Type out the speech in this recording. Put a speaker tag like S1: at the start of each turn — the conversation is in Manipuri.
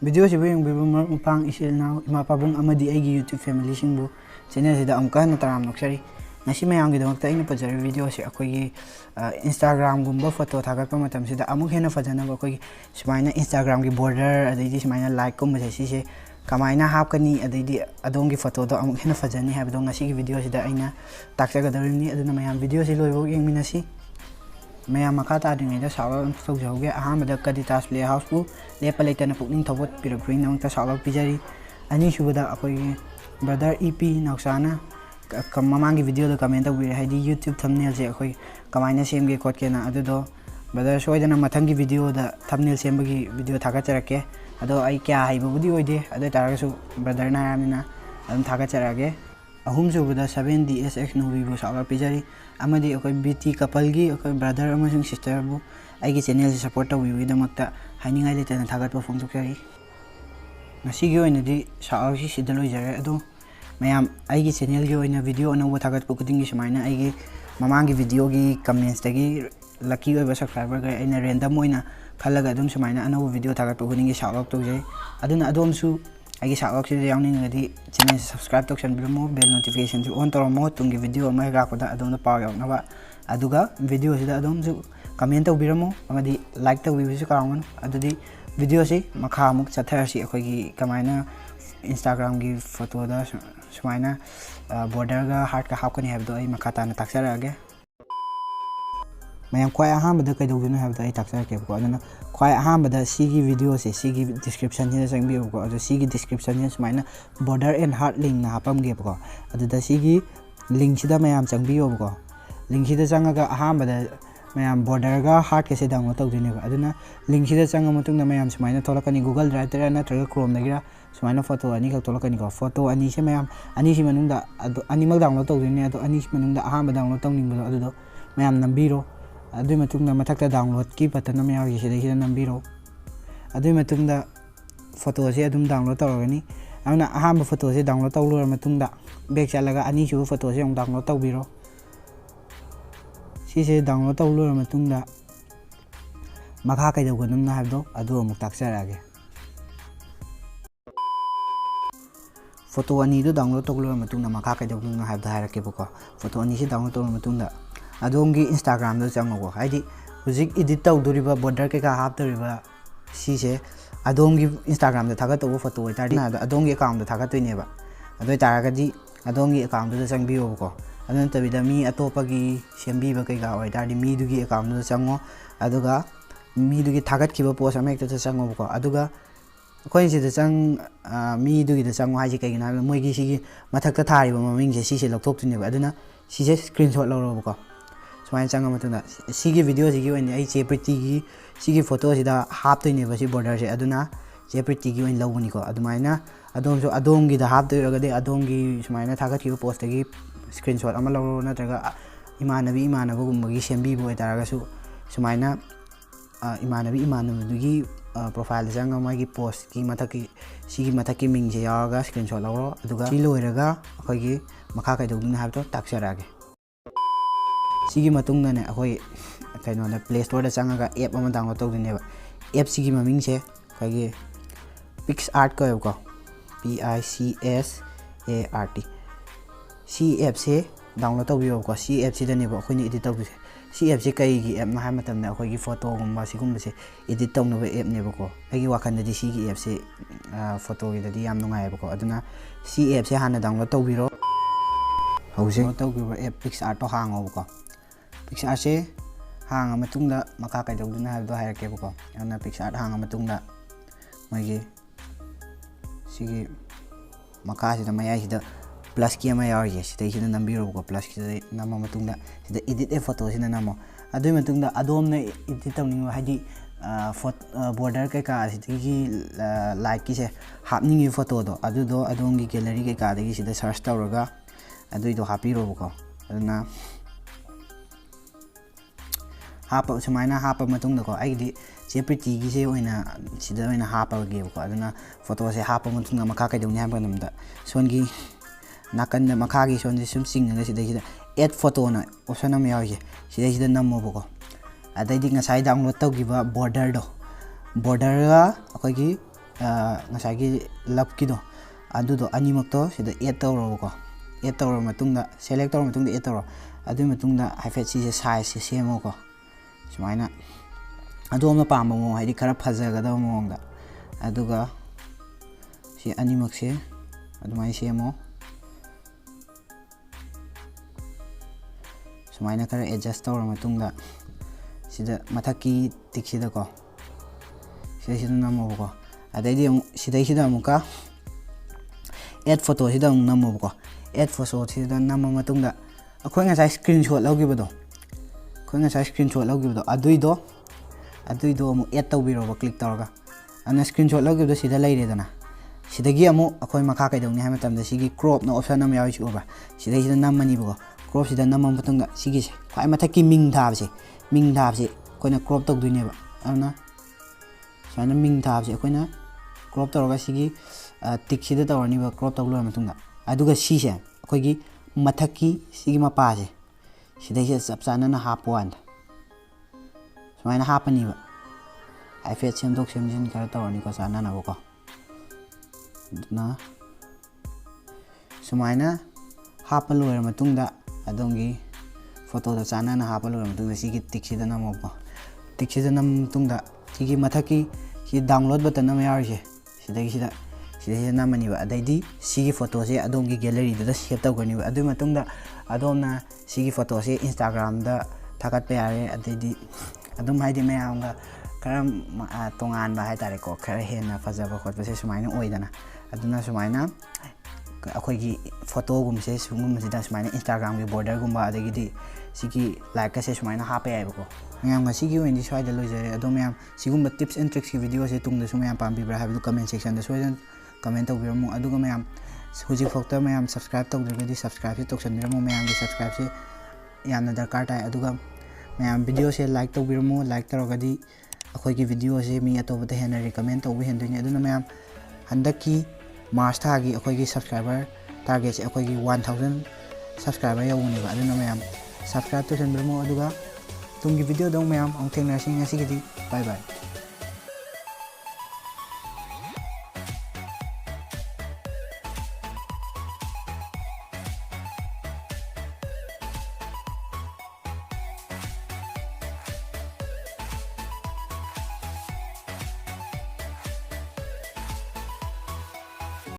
S1: Video si yung bibo mapang isil na mapabong amadi ay YouTube family singbo channel sida amka na taram noksari ngasi mayang gidamagta ina pajari video si akoy Instagram gumba photo thagatpa matam sida amuk hena fajana akoy sumaina Instagram gi border adaidi sumaina like ko mase si kamaina hapkani adaidi adongi photo do amuk hena fajani habdo ngasi gi video sida aina taksa gadarini aduna mayam video si loibo yengminasi mayam makata adingai da sawa sojauge aham da kaditas play house bu lepa leita na pukning thobot pirakrin nang ta sawa pijari ani subada akoi brother ep naksana mamangi video da comment tawire haidi YouTube thumbnail je akoi kamaina semge khot ke na adu do brother soidana mathangi video da thumbnail sembagi video thaga charake ado ai kya haibu budi oide ado tarasu brother na ramina adum thaga charage ahum subada 7dsx no vivo sawa pijari amadi akoi BT couple gi akoi brother amasing sister bu aigi channel se support tawi damakta hainingai letana thagat pa phone tukari ngasi gi oina di sawa si sidaloi jare ado mayam aigi channel gi oina video ana wa thagat pukuding gi sumaina aigi mamangi video gi comments tagi lucky oiba subscriber ga aina random oina khalaga adum sumaina ana video thagat pukuding gi sawa tukjai aduna adom su aigi sawa si yaungning ngadi channel subscribe tokshan bilmo bell notification ju on toromo tungi video mai ga koda adom na paw yaw na aduga video sida adom ju comment tawbiramo amadi like tawbisu karangon adudi video si makha muk chatharasi akogi kamaina Instagram gi photo da sumaina border ga heart ka hapkani habdo ai makata na taksarage mayam kwai ahambada kaidogduna habdo ai taksarake ko aduna kwai ahambada sigi video se sigi description ni sangbi ko adu sigi description ni sumaina border and heart link na hapam ge ko aduda sigi link sida mayam changbi yo ko link sida changaga ahambada mayam border ga heart ke se download tawdine ko aduna link sida changa matung na mayam sumaina tholakani Google Drive tera na traga Chrome dagira sumaina photo ani ka tholakani ko photo ani se mayam ani si manungda adu ani mag download tawdine adu ani si manungda ahamba download tawning bo adu do mayam nambiro adu matungda mathakta download ki button na yawi se dei nambiro adu matungda photo se adum download tawragani amna ahamba photo se download tawlur matungda back chalaga ani su photo se download tawbiro sise download tawlur matungda makha kaidogum na habdo adu amuk taksarage photo ani do download tawlur matungda makha kaidogum na habda harake boko photo ani se download tawlur matungda adongi Instagram do chango haidi hujik edit tawduriba border ke ka hapduriba sise adongi Instagram da thaga to photo tadi na adongi account da thaga toineba adoi taragadi adongi account da changbiyo ko adon tabida mi atopagi sembiba kai ga oi tadi mi dugi account da chango aduga mi dugi thagat kiba post amek ta chango ko aduga koi si da chang mi dugi da chango haji kai na moi gi sigi mathak ta thariba maming je sise lokthok tuneba aduna sise screenshot lawro ko sumain changa matuna sigi video sigi oin ai chepriti gi sigi photo sida hap toine basi border se aduna chepriti gi oin lawuni ko adumaina adom so adom gi da hap toiragade adom gi sumaina thagat ki post gi screenshot ama lawro na traga imanabi gumma gi sembi bo taraga su sumaina imanabi gi profile changa ma gi post ki mathaki sigi mathaki ming je yaga screenshot lawro aduga si loiraga akhoi gi makha kai dogduna habto taksarage sigi matung na ne akoi kaino na Play Store da changaga app ama download tawdineba app sigi maming se kage PixArt ko PICSART si app se download tawbiyo ko si app si da ne ba khoi ni edit tawbise si app se kai gi app na ha matam na khoi gi photo gumba sigum se edit tawna ba app ne ba ko agi wakan da si gi app se photo gi da di yam nungai ba ko aduna si app se hana download tawbiro hause tawbiba app PixArt to hango ko PixArt se hang matungda maka kai dogduna habdo hairake ko ana PixArt hang matungda magi sigi maka sida mayai sida plus ki ama yawi sida sida nambiro ko plus ki nama matungda sida edit a photo sida nama adui matungda adom na edit tawning haji border kai ka sigi like ki se hapning photo do adu do adom gi gallery kai ka dagi sida search tawraga adui do hapiro ko aduna hapa sumaina hapa matungda ko aidi chepriti gi se oina sida oina hapa ge ko aduna photo se hapa matungda makha kai dongni hapa namda songi nakan na makha gi son sum sing na sida add photo na option am yawi sida nammo ko adai di ngasai download tawgiba border ga akoi gi ngasai lapkido adudo animakto sida add tawro ko add tawro matungda select tawro matungda add tawro adu matungda haifet si size se semo ko sumaina adu ma pamba mo haidi khara phajagada mo ngda aduga si animak se adumai semo sumaina khara adjust tawro matungda sida mathaki tiksida ko sida namo ko adai sida amuka add photo sida namo ko add photo sida namo matungda akhoi ngasai screenshot logibado khoi ngasai screenshot logibado aduido amu add tawbiro ba click tawraga ana screenshot logibado sida leiredana sidagi amu akhoi makha kaidawni ha matamda sigi crop na option am yawi uba sida namani bo crop sida namam matungda sigi se khoi mathaki ming thabse koina crop tawduine ba ana sana ming thabse koina crop tawraga sigi tick sida tawrani ba crop tawlo matungda aduga si se akhoi mathaki sigi mapa se sidai se chapchana na hapwan sumaina hapani ba haifet semdok semjin kara tawrani ko chana na ko na sumaina hapalo matungda adongi photo da chana na hapalo matungda sigi tick sida na mo ko tick sida nam matungda sigi mathaki si download button am yarse sida namani ba adaidi sigi photo se adongi gallery da save tawgani ba adu matungda adona sigi photo se Instagram da thagat pa yare adaidi adum haidi mayamga karam tongan ba hai tare ko khara hena fajaba khot se sumaina oidana aduna sumaina akhoi gi photo gum se sungum sida sumaina Instagram gi border gumba adagi sigi like se sumaina hapa yai ko mayam sigi wendi swaida loijare adom mayam sigumba tips and tricks ki video se tungda sumayam pambi bra habidu comment section da soidan comment tawbiramo aduga mayam huji phokta mayam subscribe tawdrgadi subscribe se toksanbiramo mayam gi subscribe se yamna darkar tai aduga mayam video se like tawbiramo like tarogadi akhoi gi video se mi atobada hena recommend tawbi hendoini aduna mayam handaki march thagi akhoi gi subscriber target se akhoi gi 1000 subscriber yawuni ba aduna mayam subscribe tawsanbiramo aduga tungi video dong mayam ang thengna sing ngasi gidi bye bye